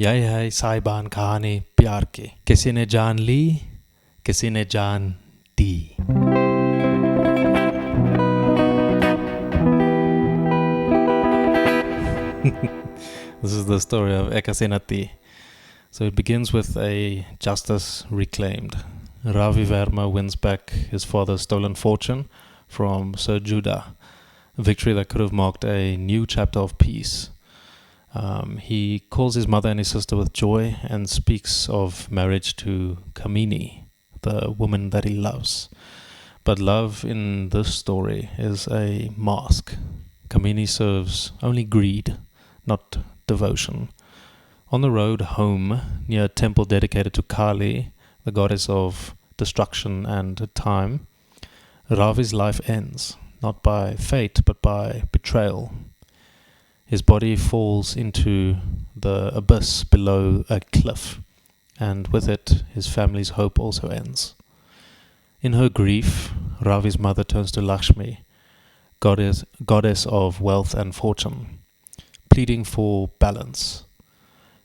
यही है साइबान कहानी प्यार की, किसी ने जान ली, किसी ने जान दी. This is the story of Hasina Thi. So it begins with a justice reclaimed. Ravi Verma wins back his father's stolen fortune from Sir Judah, a victory that could have marked a new chapter of peace. He calls his mother and his sister with joy and speaks of marriage to Kamini, the woman that he loves. But love in this story is a mask. Kamini serves only greed, not devotion. On the road home, near a temple dedicated to Kali, the goddess of destruction and time, Ravi's life ends, not by fate but by betrayal. His body falls into the abyss below a cliff, and with it, his family's hope also ends. In her grief, Ravi's mother turns to Lakshmi, goddess of wealth and fortune, pleading for balance,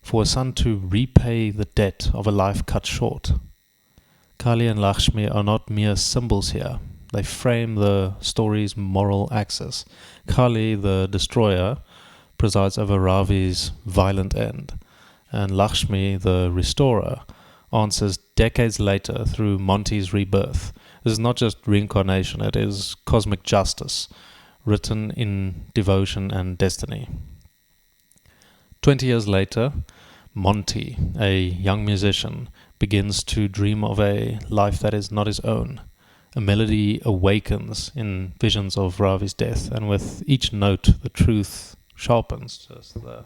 for a son to repay the debt of a life cut short. Kali and Lakshmi are not mere symbols here. They frame the story's moral axis. Kali, the destroyer, presides over Ravi's violent end, and Lakshmi, the restorer, answers decades later through Monty's rebirth. This is not just reincarnation, it is cosmic justice, written in devotion and destiny. 20 years later, Monty, a young musician, begins to dream of a life that is not his own. A melody awakens in visions of Ravi's death, and with each note the truth sharpens. Just the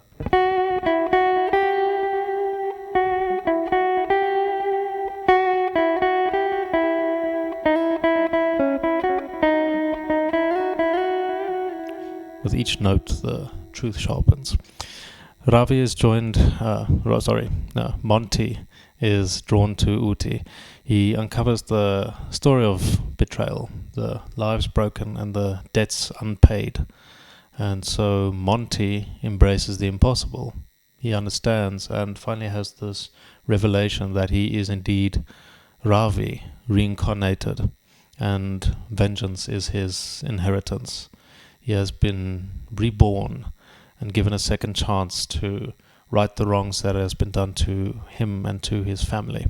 with each note the truth sharpens. Ravi is Monty is drawn to Uti. He uncovers the story of betrayal, the lives broken and the debts unpaid. And so Monty embraces the impossible. He understands and finally has this revelation that he is indeed Ravi, reincarnated, and vengeance is his inheritance. He has been reborn and given a second chance to right the wrongs that has been done to him and to his family.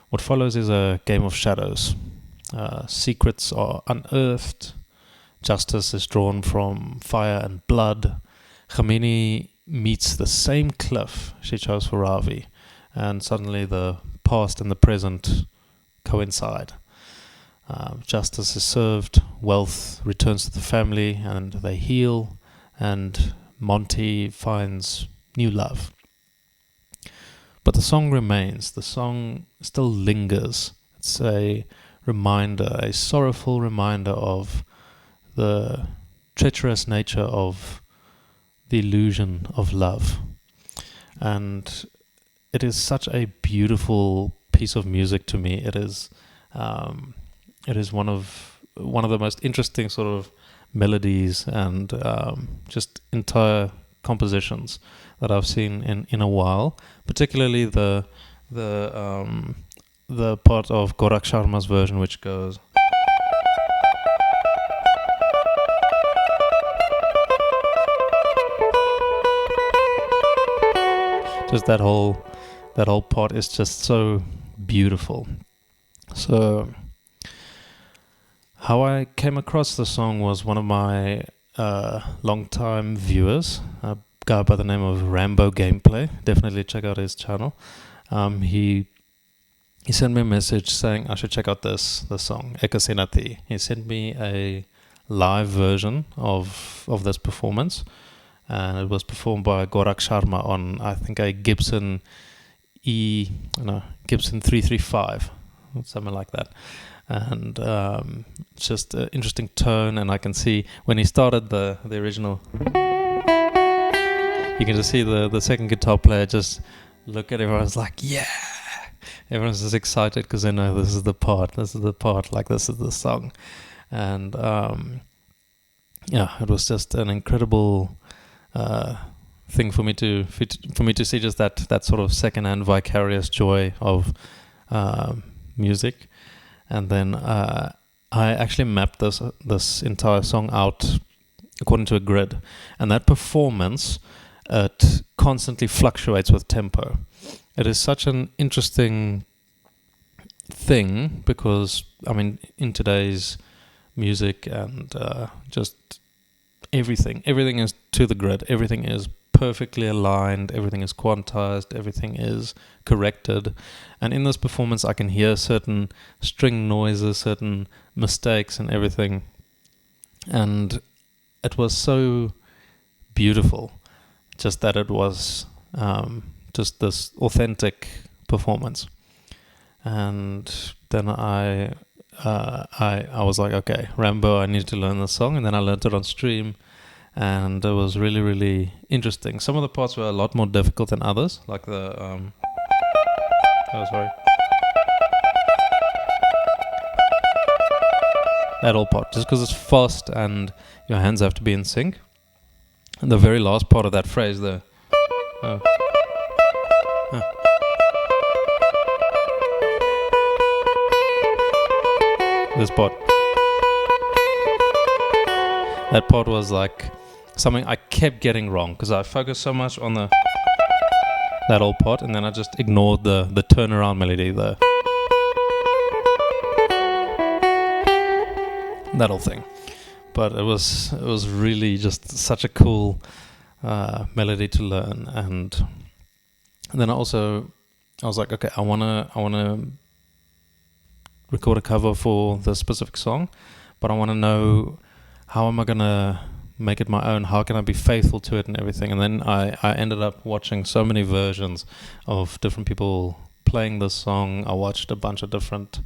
What follows is a game of shadows. Secrets are unearthed. Justice is drawn from fire and blood. Kamini meets the same cliff she chose for Ravi, and suddenly the past and the present coincide. Justice is served, wealth returns to the family, and they heal, and Monty finds new love. But the song remains. The song still lingers. It's a reminder, a sorrowful reminder of the treacherous nature of the illusion of love. And it is such a beautiful piece of music to me. It is one of the most interesting sort of melodies and just entire compositions that I've seen in a while. Particularly the part of Gorak Sharma's version, which goes. Just that whole part is just so beautiful. So how I came across the song was one of my long-time viewers, a guy by the name of Rambo Gameplay. Definitely check out his channel. He sent me a message saying I should check out this song, Hasina Thi. He sent me a live version of this performance, and it was performed by Gorak Sharma on, I think, a Gibson 335, something like that. And it's just an interesting tone, and I can see when he started the original, you can just see the second guitar player just look at everyone's like, yeah, everyone's just excited because they know this is the part, like this is the song. And it was just an incredible thing for me to see just that sort of secondhand vicarious joy of music. And then I actually mapped this entire song out according to a grid, and that performance, it constantly fluctuates with tempo. It is such an interesting thing because, I mean, in today's music and just everything is to the grid. Everything is perfectly aligned. Everything is quantized. Everything is corrected. And in this performance, I can hear certain string noises, certain mistakes and everything. And it was so beautiful, just that it was just this authentic performance. And then I was like, okay, Rambo, I need to learn this song. And then I learned it on stream, and it was really, really interesting. Some of the parts were a lot more difficult than others, like the that whole part, just because it's fast and your hands have to be in sync. And the very last part of that phrase, this part. That part was like something I kept getting wrong because I focused so much on that whole part, and then I just ignored the turnaround melody, that whole thing. But it was really just such a cool melody to learn. And then I was like, okay, I wanna record a cover for the specific song, but I want to know, how am I gonna make it my own? How can I be faithful to it and everything? And then I ended up watching so many versions of different people playing this song. I watched a bunch of different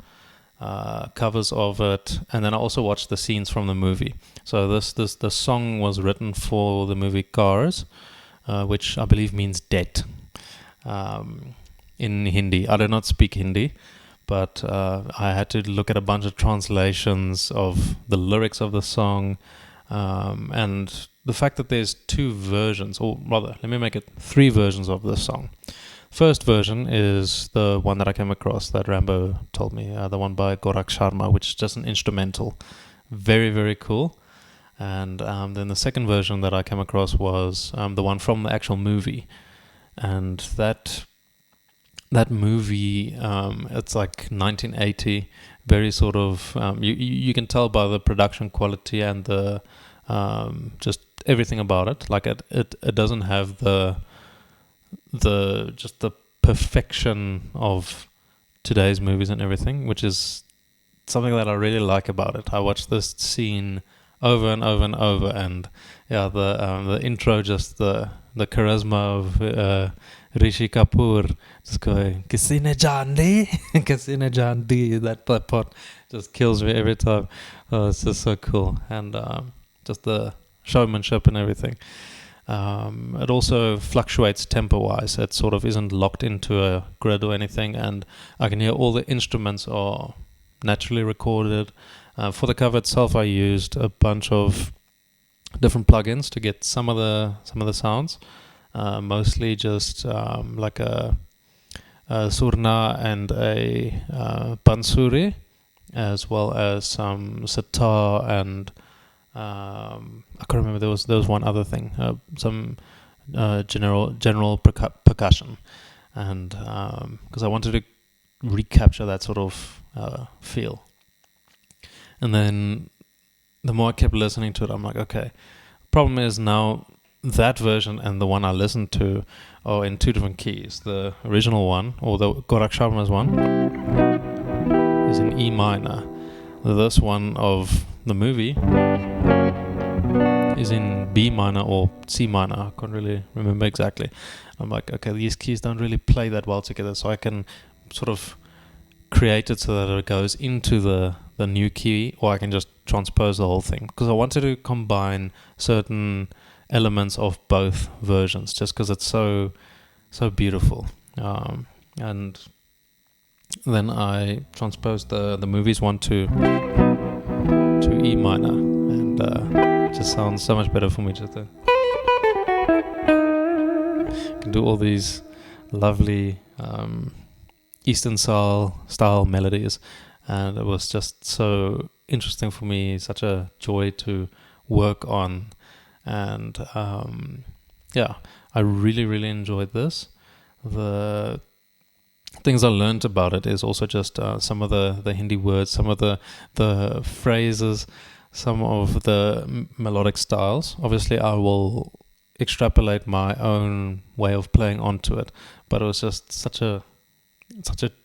covers of it, and then I also watched the scenes from the movie. So the song was written for the movie Cars, which I believe means debt in Hindi. I do not speak Hindi, but I had to look at a bunch of translations of the lyrics of the song, and the fact that there's two versions, or rather, let me make it 3 versions of this song. First version is the one that I came across that Rambo told me, the one by Gorak Sharma, which is just an instrumental. Very, very cool. And then the second version that I came across was the one from the actual movie. And that movie, it's like 1980, very sort of, you can tell by the production quality and the just everything about it. Like it doesn't have the perfection of today's movies and everything, which is something that I really like about it. I watched this scene over and over and over, and yeah, the intro, just the charisma of Rishi Kapoor just going "Kisi ne jaan di, kisi ne jaan di." That part just kills me every time. It's just so cool, and just the showmanship and everything. It also fluctuates tempo-wise. It sort of isn't locked into a grid or anything, and I can hear all the instruments are naturally recorded. For the cover itself, I used a bunch of different plugins to get some of the sounds. Mostly just like a surna and a bansuri, as well as some sitar and I can't remember. There was one other thing, some general percussion, and because I wanted to recapture that sort of feel. And then the more I kept listening to it, I'm like, okay. Problem is now that version and the one I listened to are in 2 different keys. The original one, or the Gorak Sharma's one, is in E minor. This one of the movie is in B minor or C minor. I can't really remember exactly. I'm like, okay, these keys don't really play that well together, so I can sort of create it so that it goes into the new key, or I can just transpose the whole thing, because I wanted to combine certain elements of both versions just because it's so beautiful. And then I transposed the movies one to E minor, and it just sounds so much better for me just to. can do all these lovely Eastern style melodies, and it was just so interesting for me, such a joy to work on, and I really enjoyed this. The things I learned about it is also just some of the Hindi words, some of the phrases, some of the melodic styles. Obviously I will extrapolate my own way of playing onto it, but it was just such a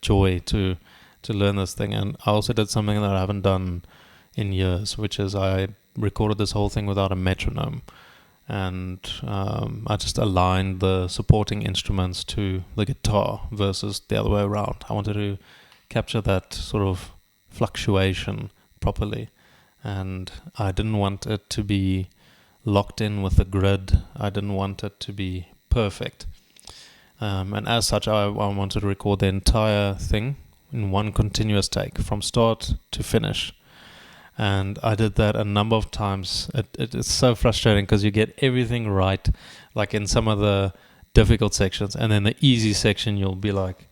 joy to learn this thing. And I also did something that I haven't done in years, which is I recorded this whole thing without a metronome, and I just aligned the supporting instruments to the guitar versus the other way around. I wanted to capture that sort of fluctuation properly, and I didn't want it to be locked in with the grid. I didn't want it to be perfect. And as such, I wanted to record the entire thing in one continuous take from start to finish. And I did that a number of times. It's so frustrating because you get everything right, like in some of the difficult sections, and then the easy section you'll be like,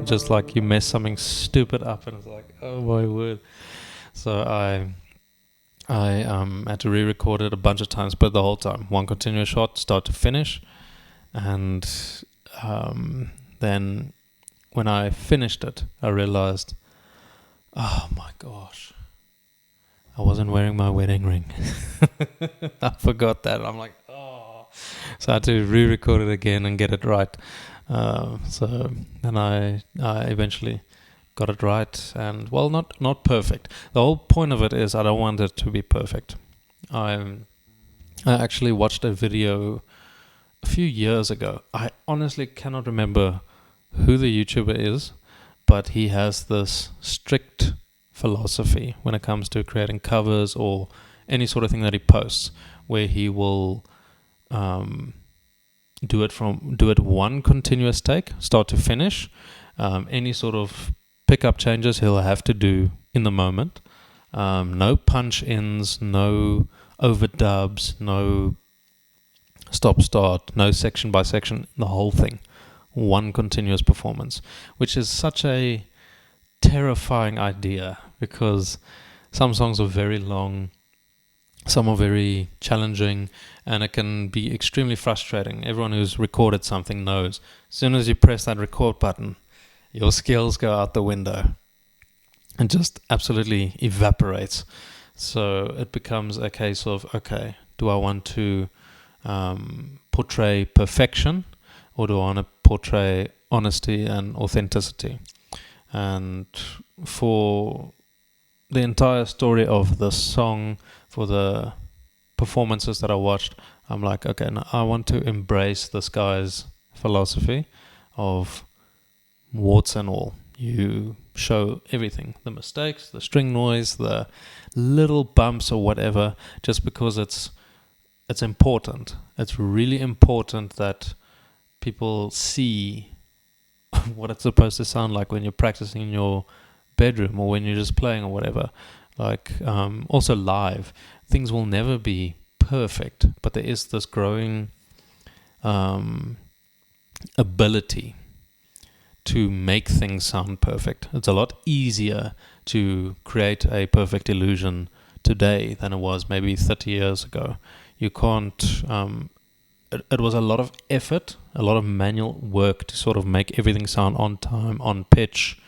just like you mess something stupid up, and it's like, oh my word. So I had to re-record it a bunch of times, but the whole time, one continuous shot, start to finish. And then when I finished it, I realized, oh my gosh, I wasn't wearing my wedding ring. I forgot that. I'm like, oh. So I had to re-record it again and get it right. So then I eventually got it right, and well, not perfect. The whole point of it is I don't want it to be perfect. I actually watched a video a few years ago. I honestly cannot remember who the YouTuber is, but he has this strict philosophy when it comes to creating covers or any sort of thing that he posts, where he will do it one continuous take, start to finish. Any sort of pickup changes he'll have to do in the moment. No punch ins, no overdubs, no stop start, no section by section, the whole thing. One continuous performance, which is such a terrifying idea, because some songs are very long, some are very challenging, and it can be extremely frustrating. Everyone who's recorded something knows, as soon as you press that record button, your skills go out the window and just absolutely evaporates. So it becomes a case of, okay, do I want to portray perfection, or do I want to portray honesty and authenticity? And for the entire story of the song, for the performances that I watched, I'm like, okay, now I want to embrace this guy's philosophy of warts and all. You show everything, the mistakes, the string noise, the little bumps or whatever, just because it's important. It's really important that people see what it's supposed to sound like when you're practicing in your bedroom or when you're just playing or whatever. Like also live, things will never be perfect, but there is this growing ability to make things sound perfect. It's a lot easier to create a perfect illusion today than it was maybe 30 years ago. You can't it was a lot of effort, a lot of manual work to sort of make everything sound on time, on pitch,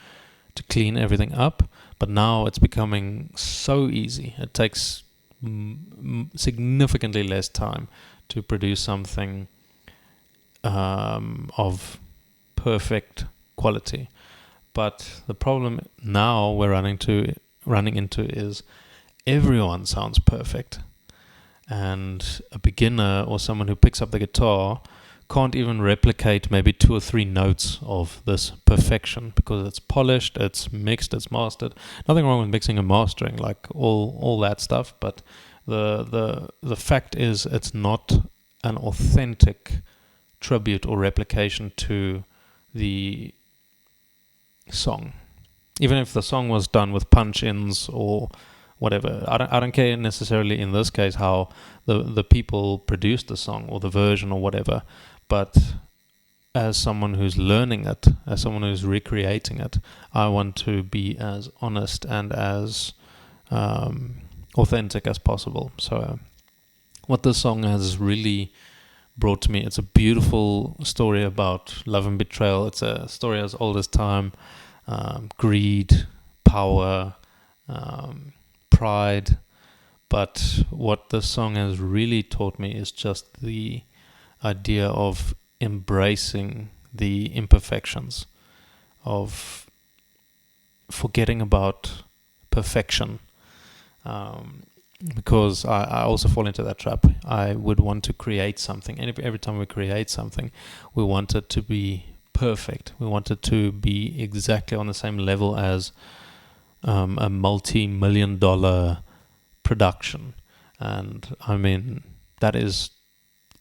to clean everything up. But now it's becoming so easy. It takes significantly less time to produce something of perfect quality. But the problem now we're running into is everyone sounds perfect. And a beginner or someone who picks up the guitar can't even replicate maybe 2 or 3 notes of this perfection, because it's polished, it's mixed, it's mastered. Nothing wrong with mixing and mastering, like all that stuff, but the fact is it's not an authentic tribute or replication to the song. Even if the song was done with punch-ins or whatever. I don't care necessarily in this case how the people produced the song or the version or whatever, but as someone who's learning it, as someone who's recreating it, I want to be as honest and as authentic as possible. So what this song has really brought to me, it's a beautiful story about love and betrayal. It's a story as old as time. Greed, power, pride. But what this song has really taught me is just the idea of embracing the imperfections, of forgetting about perfection. Because I also fall into that trap. I would want to create something, and every time we create something, we want it to be perfect. We want it to be exactly on the same level as a multi-million-dollar production. And I mean, that is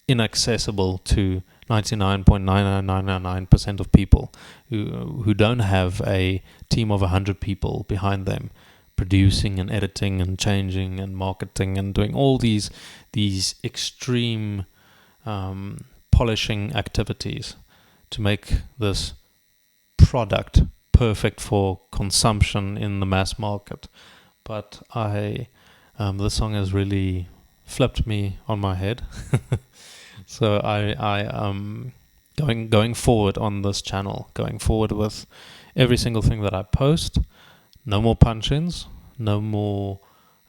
inaccessible to 99.99999% of people who don't have a team of 100 people behind them producing and editing and changing and marketing and doing all these extreme polishing activities to make this product perfect for consumption in the mass market. But this song has really flipped me on my head. So I going forward on this channel, going forward with every single thing that I post. No more punch-ins, no more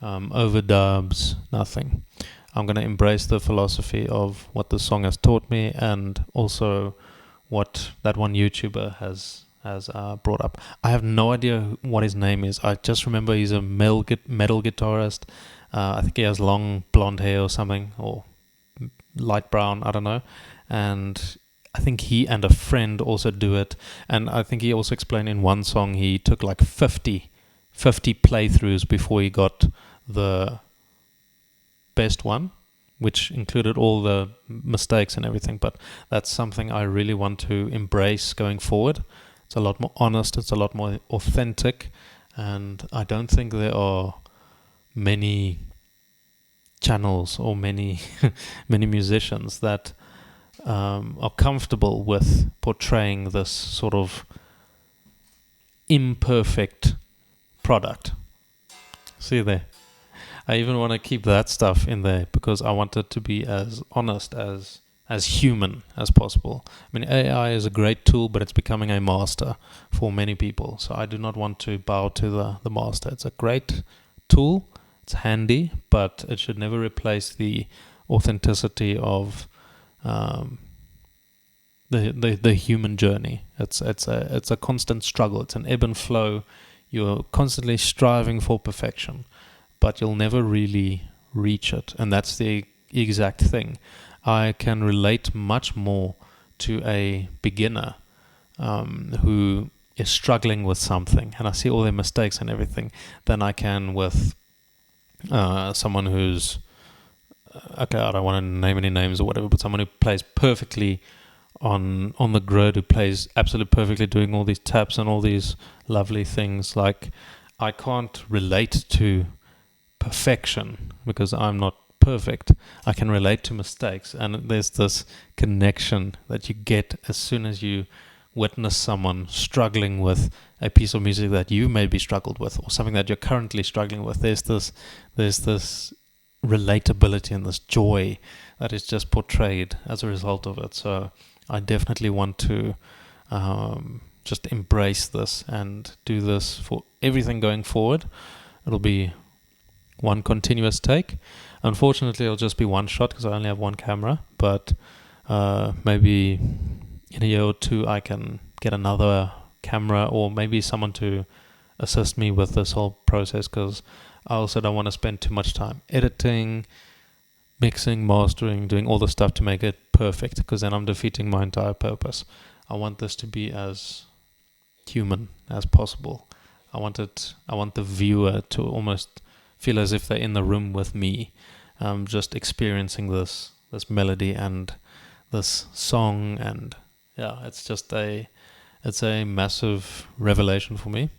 overdubs, nothing. I'm going to embrace the philosophy of what the song has taught me, and also what that one YouTuber has brought up. I have no idea what his name is. I just remember he's a metal guitarist. I think he has long blonde hair or something, or light brown, I don't know. And I think he and a friend also do it. And I think he also explained in one song he took like 50 playthroughs before he got the best one, which included all the mistakes and everything. But that's something I really want to embrace going forward. It's a lot more honest, it's a lot more authentic, and I don't think there are many channels or many musicians that are comfortable with portraying this sort of imperfect product. See there? I even want to keep that stuff in there because I want it to be as honest, as human as possible. I mean, AI is a great tool, but it's becoming a master for many people. So I do not want to bow to the master. It's a great tool. It's handy, but it should never replace the authenticity of the human journey. It's a constant struggle. It's an ebb and flow. You're constantly striving for perfection, but you'll never really reach it. And that's the exact thing. I can relate much more to a beginner who is struggling with something, and I see all their mistakes and everything, than I can with someone who's okay, I don't want to name any names or whatever, but someone who plays perfectly on the grid, who plays absolutely perfectly, doing all these taps and all these lovely things. Like, I can't relate to perfection because I'm not perfect. I can relate to mistakes, and there's this connection that you get as soon as you witness someone struggling with a piece of music that you maybe struggled with, or something that you're currently struggling with. There's this relatability and this joy that is just portrayed as a result of it. So I definitely want to just embrace this and do this for everything going forward. It'll be one continuous take. Unfortunately, it'll just be one shot because I only have one camera, but maybe in a year or two I can get another camera, or maybe someone to assist me with this whole process, because I also don't want to spend too much time editing, mixing, mastering, doing all the stuff to make it perfect, because then I'm defeating my entire purpose. I want this to be as human as possible. I want the viewer to almost feel as if they're in the room with me, just experiencing this melody and this song. And yeah, it's a massive revelation for me.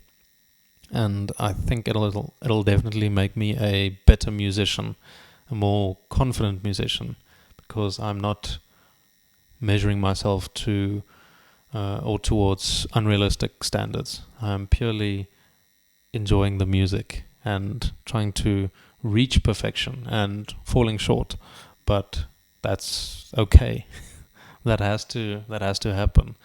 and I think it'll definitely make me a better musician, a more confident musician, because I'm not measuring myself to or towards unrealistic standards. I'm purely enjoying the music and trying to reach perfection and falling short, but that's okay. that has to happen,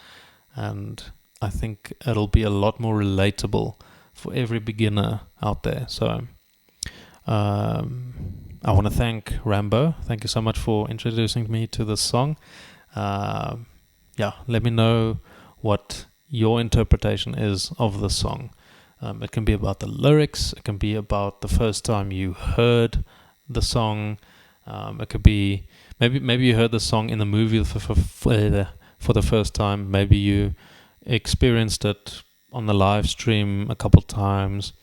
and I think it'll be a lot more relatable for every beginner out there. So I want to thank Rambo. Thank you so much for introducing me to this song. Let me know what your interpretation is of the song. It can be about the lyrics. It can be about the first time you heard the song. It could be maybe you heard the song in the movie for the first time. Maybe you experienced it on the live stream a couple times.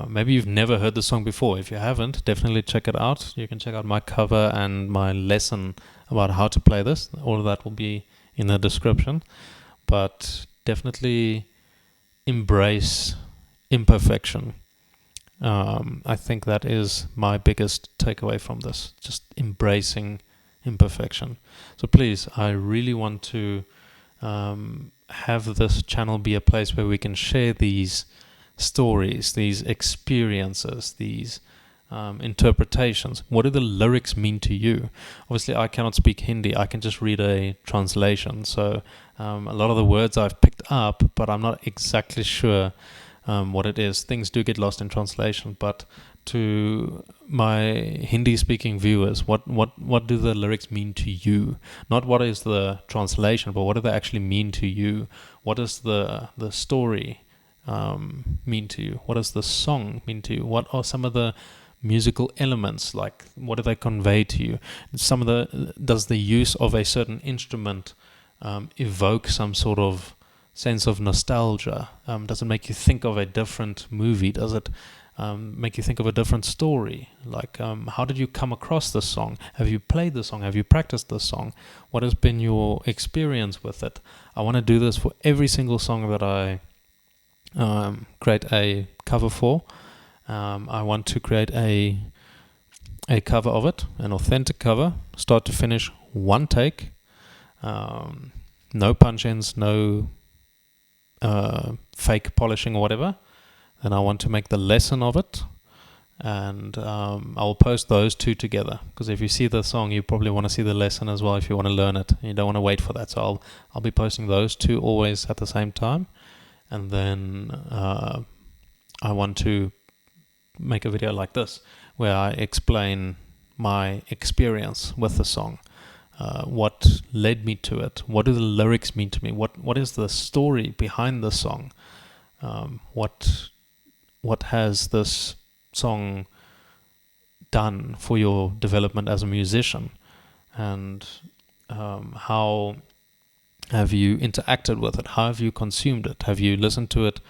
Maybe you've never heard the song before. If you haven't, definitely check it out. You can check out my cover and my lesson about how to play this. All of that will be in the description. But definitely embrace imperfection. I think that is my biggest takeaway from this. Just embracing imperfection. So please, I really want to have this channel be a place where we can share these stories, these experiences, these interpretations. What do the lyrics mean to you? Obviously, I cannot speak Hindi. I can just read a translation. So a lot of the words I've picked up, but I'm not exactly sure what it is. Things do get lost in translation. But to my Hindi-speaking viewers, what do the lyrics mean to you? Not what is the translation, but what do they actually mean to you? What does the story mean to you? What does the song mean to you? What are some of the musical elements, like what do they convey to you? Does the use of a certain instrument evoke some sort of sense of nostalgia? Does it make you think of a different movie? Does it make you think of a different story? Like, how did you come across this song? Have you played the song? Have you practiced the song? What has been your experience with it? I want to do this for every single song that I create a cover for. I want to create a cover of it, an authentic cover, start to finish, one take, no punch-ins, no fake polishing or whatever. And I want to make the lesson of it, and I'll post those two together, because if you see the song, you probably want to see the lesson as well if you want to learn it. You don't want to wait for that, so I'll be posting those two always at the same time. And then I want to make a video like this where I explain my experience with the song, what led me to it, what do the lyrics mean to me, what is the story behind the song, what has this song done for your development as a musician, and how have you interacted with it? How have you consumed it? Have you listened to it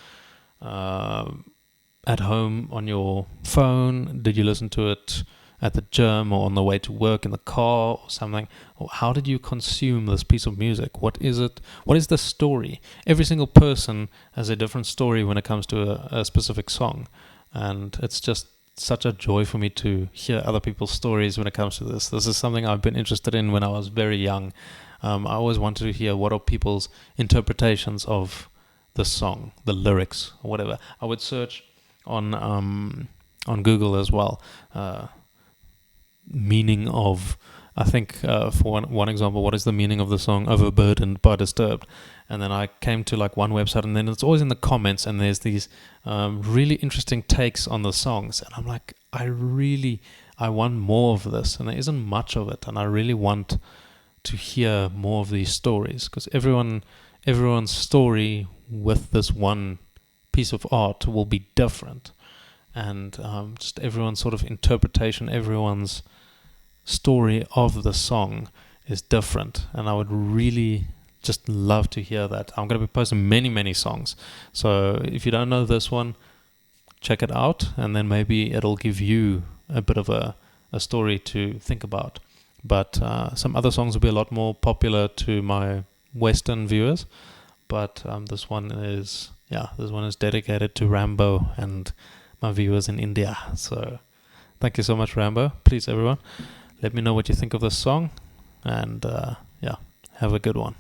at home on your phone? Did you listen to it at the gym or on the way to work in the car or something? Or how did you consume this piece of music? What is it? What is the story? Every single person has a different story when it comes to a specific song. And it's just such a joy for me to hear other people's stories when it comes to this. This is something I've been interested in when I was very young. I always wanted to hear what are people's interpretations of the song, the lyrics, or whatever. I would search on Google as well, meaning of, I think for one example, what is the meaning of the song Overburdened by Disturbed? And then I came to like one website, and then it's always in the comments, and there's these really interesting takes on the songs, and I'm like, I want more of this, and there isn't much of it, and I really want to hear more of these stories, because everyone's story with this one piece of art will be different, and just everyone's sort of interpretation, everyone's story of the song is different, and I would really just love to hear that. I'm going to be posting many songs, so if you don't know this one, check it out, and then maybe it'll give you a bit of a story to think about. But some other songs will be a lot more popular to my Western viewers, but this one is yeah, this one is dedicated to Rambo and my viewers in India. So thank you so much, Rambo. Please, everyone, let me know what you think of this song. And yeah, have a good one.